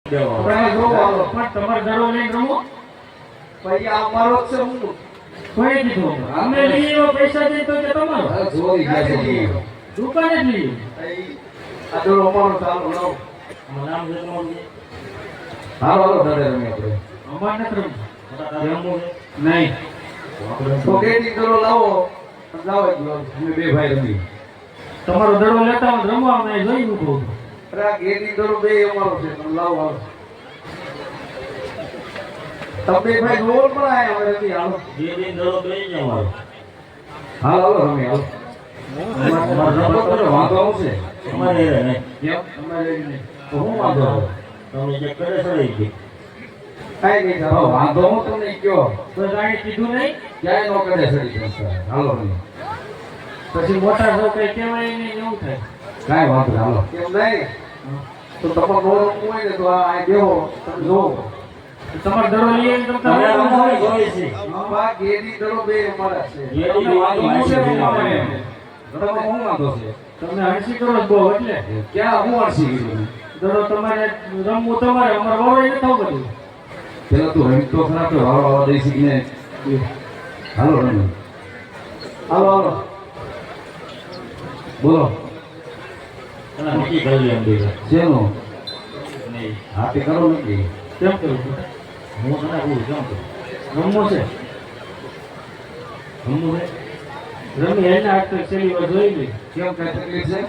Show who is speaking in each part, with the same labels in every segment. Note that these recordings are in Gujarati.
Speaker 1: તમે જો આવો પણ તમારે દડો લઈને રમો પછી આ મારો છે હું કોઈ કીધું અમે લઈ એવો પૈસા દે તો કે તમારો
Speaker 2: જોઈ ગયા છે
Speaker 1: દુકાને જ લઈ
Speaker 2: આ દડો અમારો ચાલો લાવો
Speaker 1: નામ છે તમારું
Speaker 2: હાલો હાલો દાદા રમી આપણે
Speaker 1: અમાર નથી રમવું નહીં
Speaker 2: તો કેટી દડો લાવો લાવો અમે બે ભાઈ રમી
Speaker 1: તમારો દડો લેતા હું રમવા મેં જોઈ મૂકું
Speaker 2: અરે આ કેટી દડો બે અમારો છે તમે લાવો હાલો તમે ભાઈ ગોળ પણ આયા હવે રમી હાલો
Speaker 1: જે દિન દડો બે જ અમારો
Speaker 2: હાલો હાલો રમી હાલો વાંધો આવશે
Speaker 1: અમારે નહીં
Speaker 2: કેમ
Speaker 1: અમારે નહીં
Speaker 2: તો હું વાંધો આવે
Speaker 1: તમે જે કરે સડી ગઈ
Speaker 2: કાઈ નહીં થાવ વાંધો હું તમને કયો
Speaker 1: તો જાણે કીધું નહીં
Speaker 2: ક્યાંય નો કરે સડી જશે હાલો રમી
Speaker 1: પછી મોટા સૌ કઈ કહેવાય નહીં એવું થાય
Speaker 2: કાઈ વાંધો નહીં હાલો કેમ નહીં તો તમારો ગોળ હોય ને તો આ દેવો તમે જોવો
Speaker 1: તમારે દડો લઈએ તો તમે અમારે જોઈએ છે
Speaker 2: બા ગેડી દડો બે અમારા છે
Speaker 1: ગેડી વાંધો હું છે અમારે
Speaker 2: તમે હું વાંધો છે
Speaker 1: તમને હરસી કરો બહુ એટલે
Speaker 2: ક્યાં હું અરસી ગીરી
Speaker 1: દડો તમારે રમવું તમારે અમારે વરોય ન થવું બધું
Speaker 2: પેલા તું રમી તો ખરા તો હાલો હાલો દઈ શીખને હાલો રમી હાલો હાલો બોલો
Speaker 1: અને નક્કી કરી એમ દીધા
Speaker 2: શેનું
Speaker 1: નહીં
Speaker 2: હાથે કરો નથી
Speaker 1: કેમ કરું હું તને કહું કેમ કરું રમવું છે
Speaker 2: રમવું છે
Speaker 1: રમી એને આખર છેલ્લી વાર જોઈ લી
Speaker 2: કેમ કઈ તકલીફ છે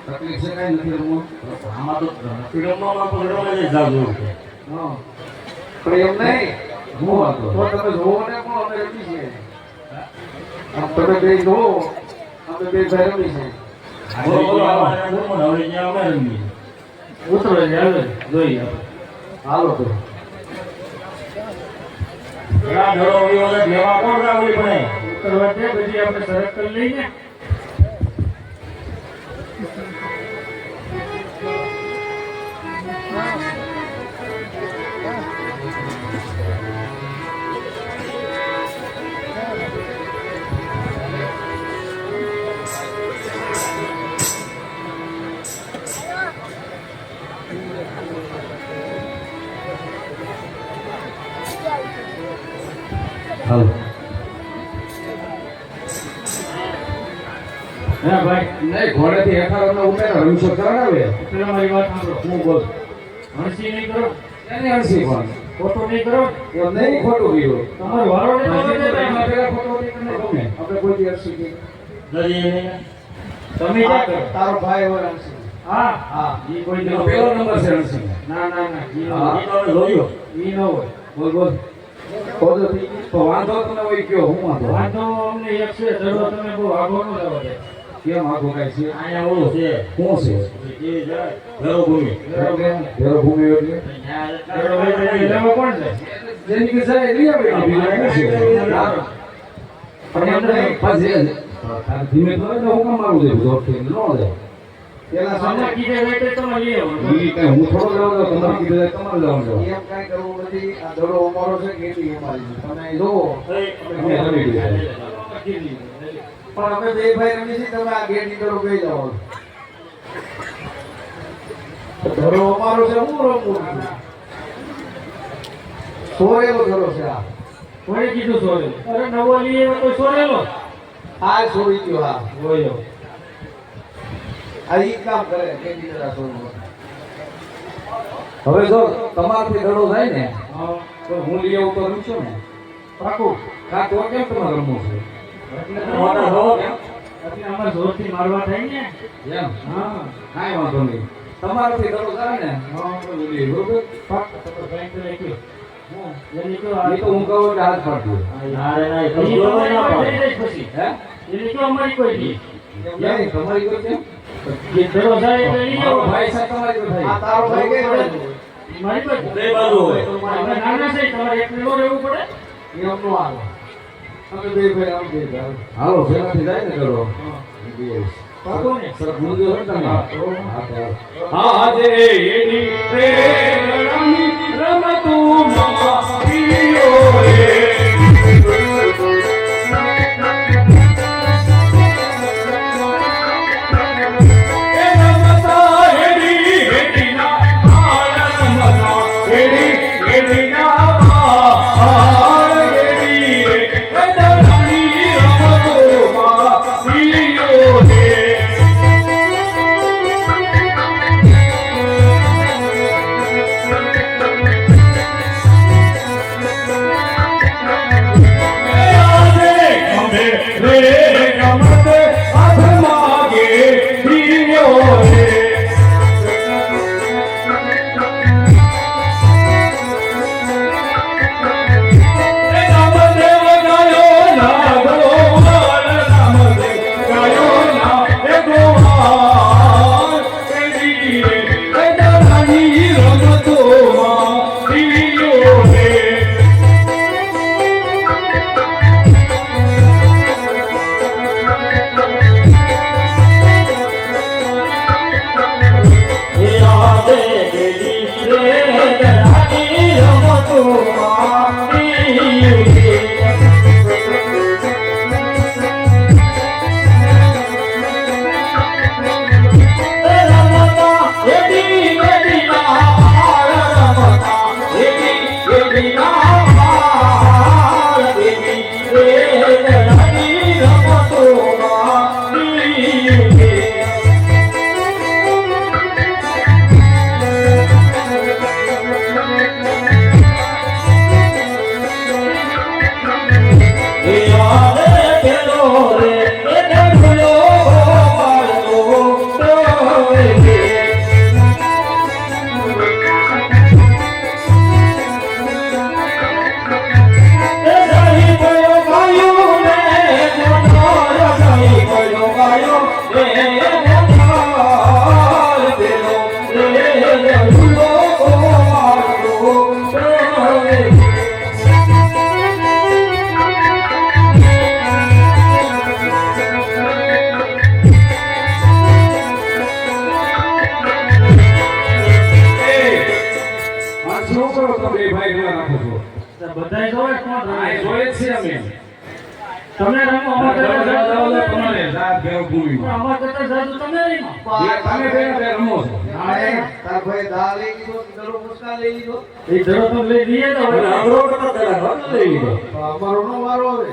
Speaker 2: તકલીફ છે કઈ નથી રમવું
Speaker 1: આમાં તો નથી રમવામાં પણ રમવા જ જાગવું છે
Speaker 2: હા પણ એમ નહીં હું વાંધો તો તમે જોવો ને પણ અમે રમી છીએ આમ તમે બે જોવો અમે બે ભાઈ રમી છે
Speaker 1: બોલો બોલો અમારે હવે જ્યાં અમે રમીએ ઉતરો જ આવે જોઈએ આપણે
Speaker 2: હાલો તો
Speaker 1: આ દડો વિવાદ લેવા કોણ રાવલી પડે ઉતરવા દે પછી આપણે સરક કરી લઈએ
Speaker 2: હાલો
Speaker 1: હા ભાઈ
Speaker 2: નહીં ઘોડેથી હેઠળ અમને ઉમેરો રમશો કરાવે
Speaker 1: પેલા મારી વાત સાંભળો
Speaker 2: હું બોલ
Speaker 1: હરસી નહીં કરો
Speaker 2: એને હરસી પણ
Speaker 1: ખોટું નહીં કરો
Speaker 2: એમ નહીં ખોટું કીધું
Speaker 1: તમારો વારો નહીં
Speaker 2: હરસી તો
Speaker 1: તમે
Speaker 2: એમાં પેલા ખોટું નહીં કરીને ગમે આપણે કોઈ દી હરસી કીધું
Speaker 1: દરિયે નહીં તમે ક્યાં કરો
Speaker 2: તારો ભાઈ હોય હરસી
Speaker 1: હા
Speaker 2: હા
Speaker 1: ઈ કોઈ
Speaker 2: એનો
Speaker 1: દી
Speaker 2: પેલો નંબર છે હરસી
Speaker 1: ના ના ના
Speaker 2: હા.
Speaker 1: ઈ તો અમે જોયો ઈ ન હોય
Speaker 2: બોલ બોલ ખોટું થઈ ગયું. તો વાંધો તમે હોય કયો હું વાંધો
Speaker 1: વાંધો અમને એક છે ધરો તમે બહુ આગો ન જવા દે
Speaker 2: કેમ આખું કાંઈ છે
Speaker 1: અહીંયા ઓલું છે
Speaker 2: શું છે
Speaker 1: એ જાય ધરોભૂમિ
Speaker 2: દેવભૂમિ એટલે
Speaker 1: ધરોભૂમિ લેવા કોણ છે
Speaker 2: જેની કે જાય લઈ આવે બીજું શું છે પણ એમ નહીં પછી ધીમે તો હું કામ મારું છે જોરથી ન જાય પેલા
Speaker 1: તમને
Speaker 2: સામે
Speaker 1: કીધે વેટે તમે લઈ આવો
Speaker 2: ઈ કઈ હું થોડો જવાનો તમારે કીધું તમારે જવાનું એમ કઈ કરવું નથી આ દડો અમારો છે કેટલી અમારી છે તમે જોવો અમે રમી ગયા પણ અમે બે ભાઈ રમી છીએ તમે આ ગેટ ની દડો ગઈ જાઓ દડો અમારો છે હું રમવું સોરેલો દડો છે આ
Speaker 1: કોણે કીધું સોરેલો અરે નવો લઈ આવ્યો તો સોરેલો
Speaker 2: આ સોરી ગયો હા
Speaker 1: બોલ્યો
Speaker 2: આ ઈ કામ કરે કેન્ડી દડા સોરી હવે જો તમારથી દડો જાય ને
Speaker 1: હા
Speaker 2: તો હું લઈ આવું તો રમશો ને
Speaker 1: પાકું
Speaker 2: કા તો કેમ તમારે રમવું છે
Speaker 1: એટલે મોટા હો એટલે અમાર જોરથી મારવા થાય ને
Speaker 2: એમ
Speaker 1: હા
Speaker 2: કાંઈ વાંધો નહીં તમારાથી દડો જાય ને
Speaker 1: હા
Speaker 2: તો લઈ બરોબર
Speaker 1: પાક તો બેંક લઈ ગયો હું એની તો
Speaker 2: એ તો હું કહું એટલે હાથ પાડજો
Speaker 1: નારે ના એ તો અમારી કોઈ દઈ દઈશ પછી
Speaker 2: હે
Speaker 1: એની તો અમારી કોઈ નહીં
Speaker 2: નહીં તમારી કોઈ કેમ
Speaker 1: જે ધરો જાય એટલે લઈ
Speaker 2: મારો
Speaker 1: આવો
Speaker 2: ભાઈ સાહેબ તમારી કોઈ થાય આ તારો ભાઈ કઈ બાજુ
Speaker 1: મારી કોઈ
Speaker 3: બે બાજુ હોય.
Speaker 1: અમે નાના છે તમારે એકલો રહેવું પડે
Speaker 2: એમ નો આવે અમે બે ભાઈ આમ બે ભાઈ હાલો પેલાથી જાય ને દડો
Speaker 1: પાકું ને
Speaker 2: સર ભૂલ ગયો ને તમે
Speaker 3: આજે એની પ્રેરણાની રમતું મમા પીયો રે એ રમતા એની હેટીના આળસ મત
Speaker 1: કોણ રમે?
Speaker 3: આ જોઈએ છીએ અમે.
Speaker 1: તમે રમો અમાર કરતા જાજો તમે રમો.
Speaker 3: તમારે રાત ભેગું ભૂમિમાં.
Speaker 1: અમાર કરતા જાજો તમે રમો.
Speaker 3: તમે બે રમો છો.
Speaker 2: તાર ભાઈ દા લઈ લીધો દડો મુસ્કા લઈ લીધો
Speaker 1: એ ધરો તો લઈ લઈએ તો હવે.
Speaker 3: અને અમરો કરતા પેલા ઘર લઈ લીધો.
Speaker 2: અમારો નો વારો હવે